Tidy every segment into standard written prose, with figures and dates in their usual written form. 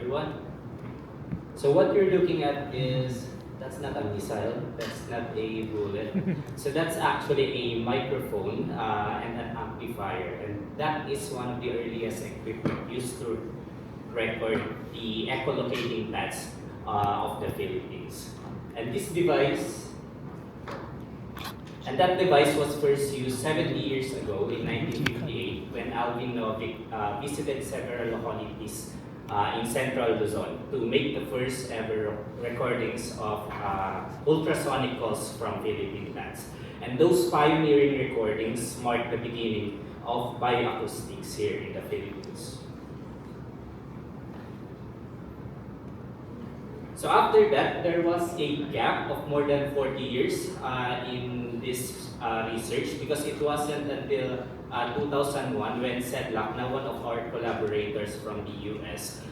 everyone. So what you're looking at is, that's not a missile, that's not a bullet. So that's actually a microphone and an amplifier. And that is one of the earliest equipment used to record the echolocating pads of the Philippines. And this device, and that device was first used 70 years ago in 1958 when Alvin Novick visited several localities in central Luzon to make the first ever recordings of ultrasonic calls from Philippine bands. And those pioneering recordings marked the beginning of bioacoustics here in the Philippines. So after that, there was a gap of more than 40 years in this research because it wasn't until 2001 when Sedlak, now one of our collaborators from the US,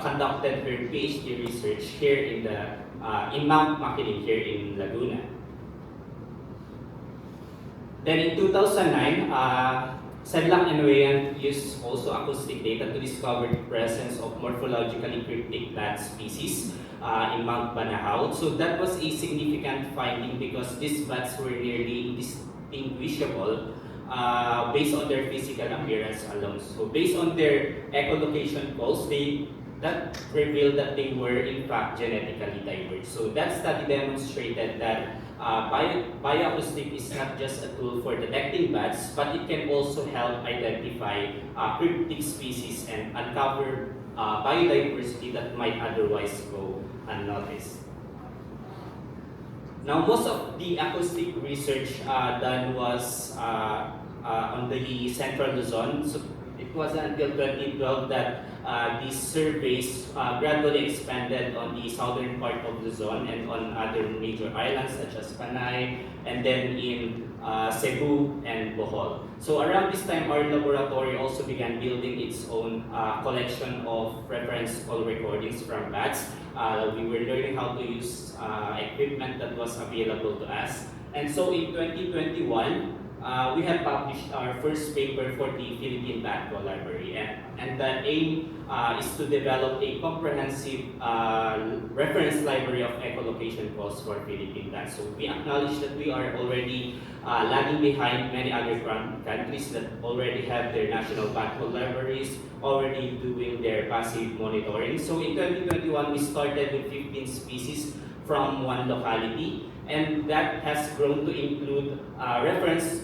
conducted her PhD research here in Mount Makiling here in Laguna. Then in 2009, Sedlak and Weyand used also acoustic data to discover the presence of morphologically cryptic bat species in Mount Banahaw. So that was a significant finding because these bats were nearly indistinguishable based on their physical appearance alone. So based on their echolocation calls, that revealed that they were in fact genetically diverse. So that study demonstrated that bioacoustic is not just a tool for detecting bats, but it can also help identify cryptic species and uncover biodiversity that might otherwise go unnoticed. Now, most of the acoustic research done was on the central Luzon. So it wasn't until 2012 that these surveys gradually expanded on the southern part of Luzon and on other major islands such as Panay, and then in Cebu and Bohol. So around this time, our laboratory also began building its own collection of reference call recordings from bats. We were learning how to use equipment that was available to us. And so in 2021, we have published our first paper for the Philippine Bat Call Library, and the aim is to develop a comprehensive reference library of echolocation calls for Philippine bats. So we acknowledge that we are already lagging behind many other countries that already have their national bat call libraries, already doing their passive monitoring. So in 2021, we started with 15 species from one locality, and that has grown to include reference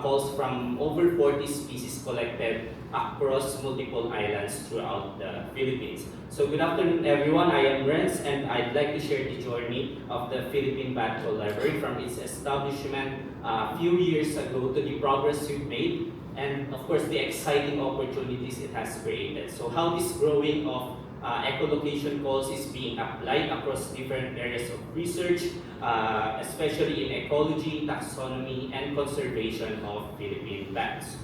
calls from over 40 species collected across multiple islands throughout the Philippines. So good afternoon everyone, I am Renz, and I'd like to share the journey of the Philippine Bat Call Library from its establishment a few years ago to the progress we've made, and of course the exciting opportunities it has created. So how this growing of echolocation calls is being applied across different areas of research, especially in ecology, taxonomy, and conservation of Philippine bats.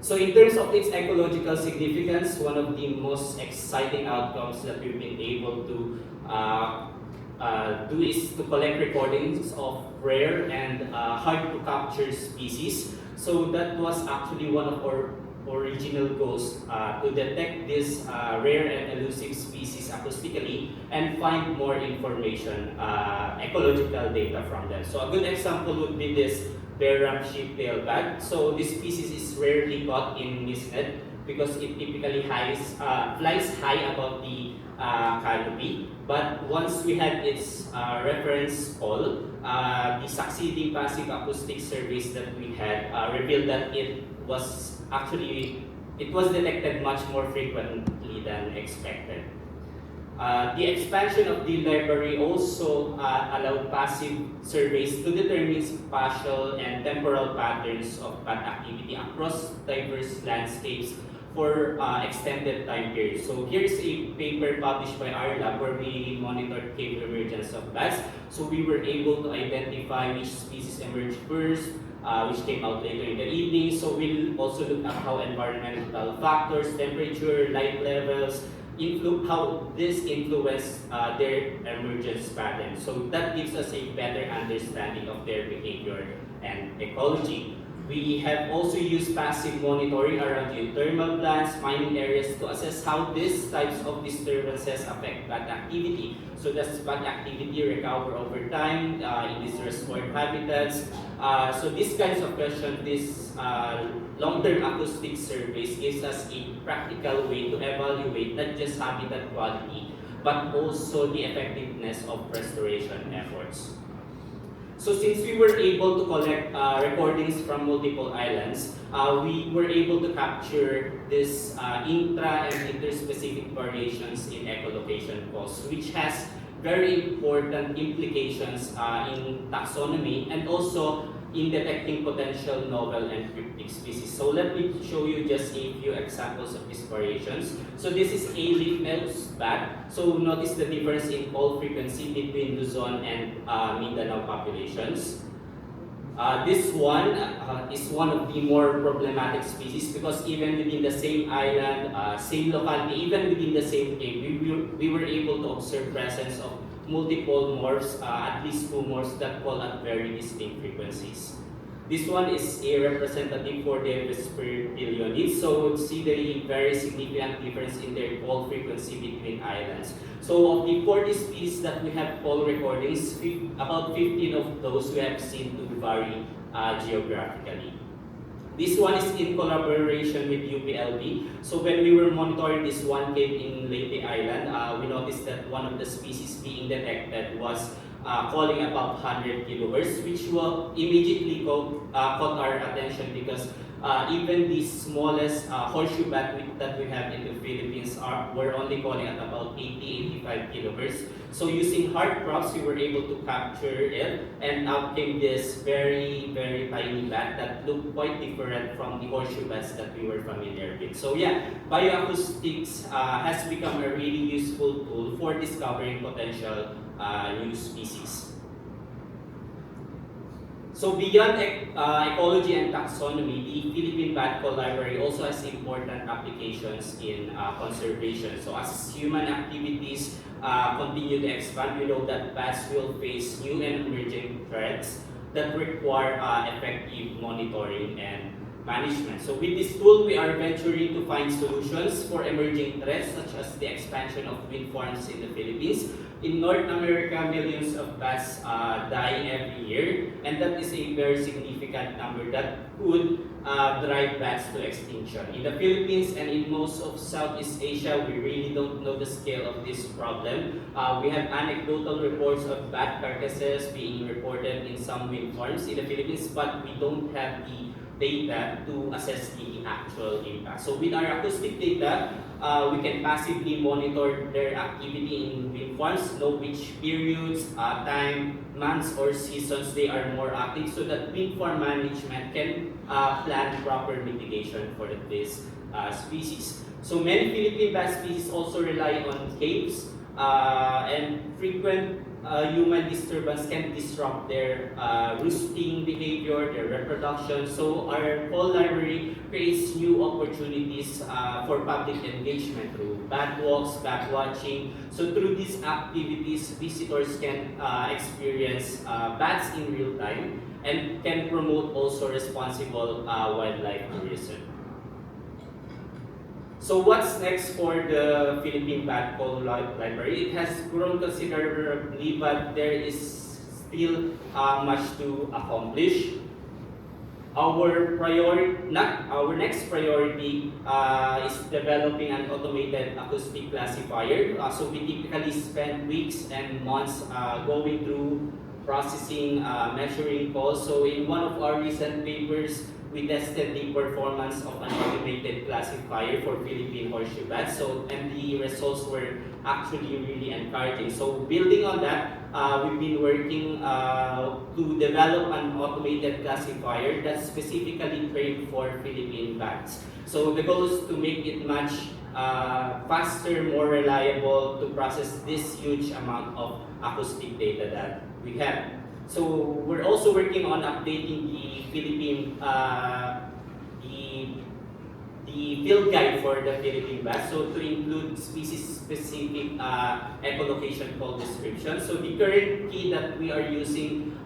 So in terms of its ecological significance, one of the most exciting outcomes that we've been able to do is to collect recordings of rare and hard to capture species. So that was actually one of our original goals, to detect this rare and elusive species acoustically and find more information, ecological data from them. So a good example would be this bare-rump sheep-tailed bat. So this species is rarely caught in mist net because it typically flies high above the canopy. But once we had its reference call, the succeeding passive acoustic surveys that we had revealed that it was detected much more frequently than expected. The expansion of the library also allowed passive surveys to determine spatial and temporal patterns of bat activity across diverse landscapes for extended time periods. So here's a paper published by our lab where we monitored cave emergence of bats. So we were able to identify which species emerged first, which came out later in the evening. So we'll also look at how environmental factors, temperature, light levels, how this influence their emergence pattern. So that gives us a better understanding of their behavior and ecology. We have also used passive monitoring around geothermal plants, mining areas to assess how these types of disturbances affect bat activity. So does bat activity recover over time in these restored habitats? So these kinds of questions, this long-term acoustic surveys gives us a practical way to evaluate not just habitat quality, but also the effectiveness of restoration efforts. So since we were able to collect recordings from multiple islands, we were able to capture this intra and interspecific variations in echolocation costs, which has very important implications in taxonomy and also in detecting potential novel and cryptic species. So let me show you just a few examples of these variations. So this is a leaf-nosed bat. So notice the difference in call frequency between Luzon and Mindanao populations. This one is one of the more problematic species because even within the same island, same locality, even within the same cave, we were able to observe presence of multiple morphs, at least 2 morphs that call at very distinct frequencies. This one is a representative for the Vespertilionids, so see the very significant difference in their call frequency between islands. So of the 40 species that we have call recordings, about 15 of those we have seen to vary geographically. This one is in collaboration with UPLB. So when we were monitoring this one cave in Leyte Island, we noticed that one of the species being detected was calling about 100 kilohertz, which will immediately caught our attention because even the smallest horseshoe bat that we have in the Philippines were only calling at about 80-85 kilohertz. So using hard props, we were able to capture it, and out came this very, very tiny bat that looked quite different from the horseshoe bats that we were familiar with. So yeah, bioacoustics has become a really useful tool for discovering potential new species. So beyond ecology and taxonomy, the Philippine Bat Call Library also has important applications in conservation. So as human activities continue to expand, we know that bats will face new and emerging threats that require effective monitoring and management. So with this tool, we are venturing to find solutions for emerging threats such as the expansion of wind farms in the Philippines. In North America, millions of bats die every year, and that is a very significant number that could drive bats to extinction. In the Philippines and in most of Southeast Asia, we really don't know the scale of this problem. We have anecdotal reports of bat carcasses being reported in some wind farms in the Philippines, but we don't have the data to assess the actual impact. So with our acoustic data, we can passively monitor their activity in wind farms, know which periods, time, months, or seasons they are more active so that wind farm management can plan proper mitigation for this species. So many Philippine bat species also rely on caves and frequent human disturbance can disrupt their roosting behavior, their reproduction. So our call library creates new opportunities for public engagement through bat walks, bat watching. So through these activities, visitors can experience bats in real time and can promote also responsible wildlife tourism. So what's next for the Philippine Bat Call Library? It has grown considerably, but there is still much to accomplish. Our next priority is developing an automated acoustic classifier. So we typically spend weeks and months going through processing, measuring calls. So in one of our recent papers, we tested the performance of an automated classifier for Philippine horseshoe bats. And the results were actually really encouraging. So building on that, we've been working to develop an automated classifier that's specifically trained for Philippine bats. So the goal is to make it much faster, more reliable to process this huge amount of acoustic data that we have. So we're also working on updating the Philippine the the field guide for the Philippine bass, so to include species-specific echolocation call description. So the current key that we are using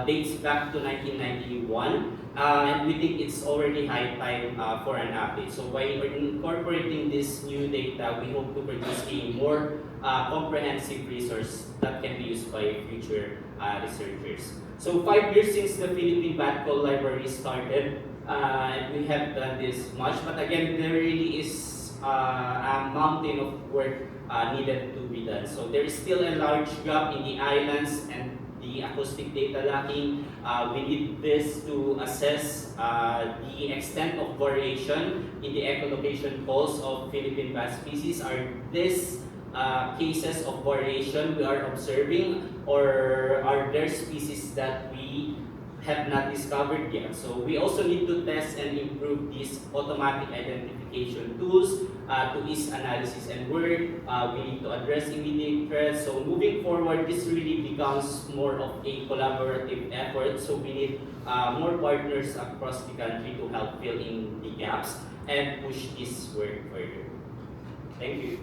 dates back to 1991, and we think it's already high time for an update. So by incorporating this new data, we hope to produce a more comprehensive resource that can be used by future researchers. So 5 years since the Philippine Bat Call Library started, and we have done this much, but again, there really is a mountain of work needed to be done. So there is still a large gap in the islands and the acoustic data lacking. We need this to assess the extent of variation in the echolocation calls of Philippine bass species. Are these cases of variation we are observing, or are there species that we have not discovered yet? So we also need to test and improve these automatic identification tools to ease analysis and work. We need to address immediate threats. So moving forward, this really becomes more of a collaborative effort. So we need more partners across the country to help fill in the gaps and push this work further. Thank you.